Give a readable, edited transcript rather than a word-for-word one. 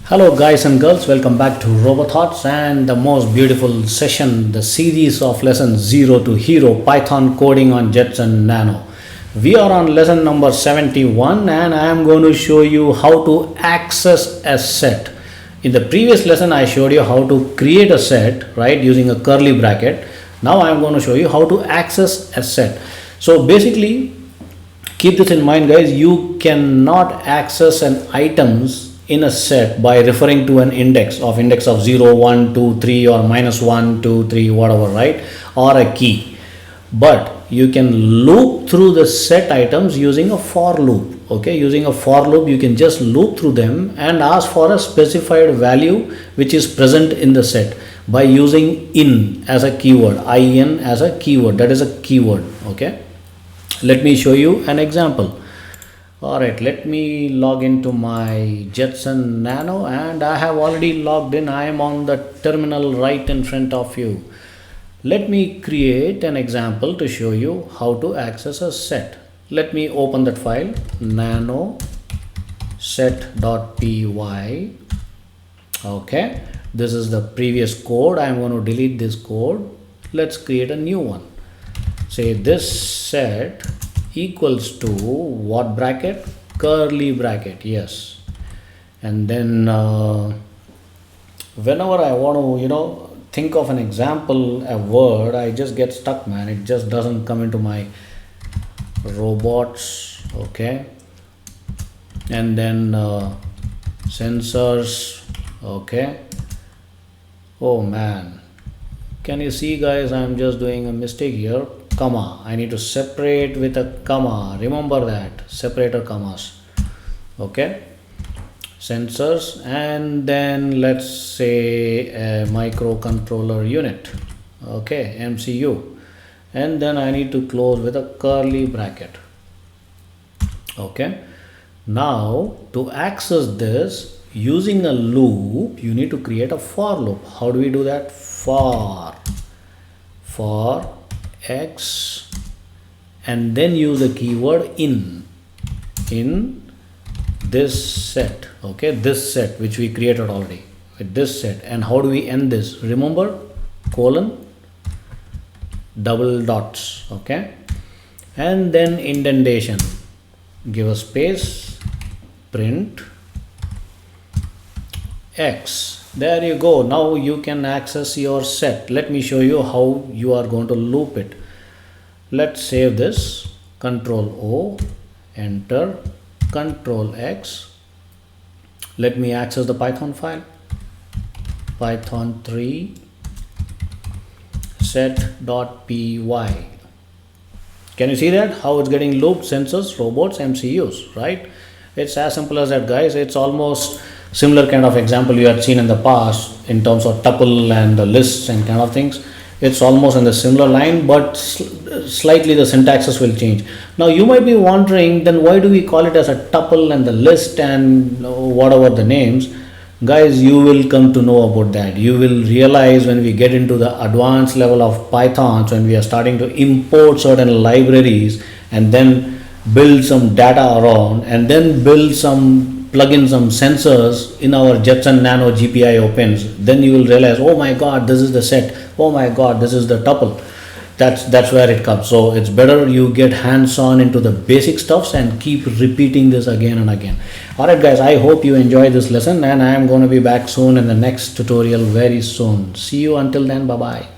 Hello, guys and girls, welcome back to RoboThoughts and the most beautiful session, the series of lessons 0 to Hero Python coding on Jetson Nano. We are on lesson number 71 and I am going to show you how to access a set. In the previous lesson, I showed you how to create a set, right, using a curly bracket. Now I am going to show you how to access a set. So basically, keep this in mind, guys, you cannot access an items in a set by referring to an index of 0 1 2 3 or minus 1 2 3 whatever, right, or a key, but you can loop through the set items using a for loop. Okay, using a for loop you can just loop through them and ask for a specified value which is present in the set by using in as a keyword, in as a keyword, that is a keyword. Okay, let me show you an example. Alright, let me log into my Jetson Nano and I have already logged in. I am on the terminal right in front of you. Let me create an example to show you how to access a set. Let me open that file, nano set.py. Okay, this is the previous code. I am going to delete this code. Let's create a new one. Say this set equals to what bracket? Curly bracket, yes. And then whenever I want to think of an example, a word, I just get stuck, man. It just doesn't come into my robots. Okay, and then sensors. Okay, oh man, can you see, guys, I'm just doing a mistake here. Comma, I need to separate with a comma. Remember that, separator commas. Okay, sensors, and then let's say a microcontroller unit. Okay, MCU, and then I need to close with a curly bracket. Okay, now to access this using a loop, you need to create a for loop. How do we do that? For x and then use the keyword in this set. Okay, this set which we created already with this set. And how do we end this? Remember, colon, double dots. Okay, and then indentation, give a space, print x. There you go. Now you can access your set. Let me show you how you are going to loop it. Let's save this. Control O, enter, Control X. Let me access the Python file. Python 3 set.py. Can you see that? How it's getting looped? Sensors, robots, MCUs, right? It's as simple as that, guys. It's almost similar kind of example you had seen in the past in terms of tuple and the lists and kind of things. It's almost in the similar line, but slightly the syntaxes will change. Now you might be wondering, then why do we call it as a tuple and the list and whatever the names? Guys, you will come to know about that. You will realize when we get into the advanced level of Python, when we are starting to import certain libraries and then build some data around and then plug in some sensors in our Jetson Nano GPI opens, then you will realize, oh my god, this is the set, oh my god, this is the tuple. That's where it comes. So it's better you get hands-on into the basic stuffs and keep repeating this again and again. Alright, guys, I hope you enjoy this lesson and I am going to be back soon in the next tutorial very soon. See you until then. Bye bye.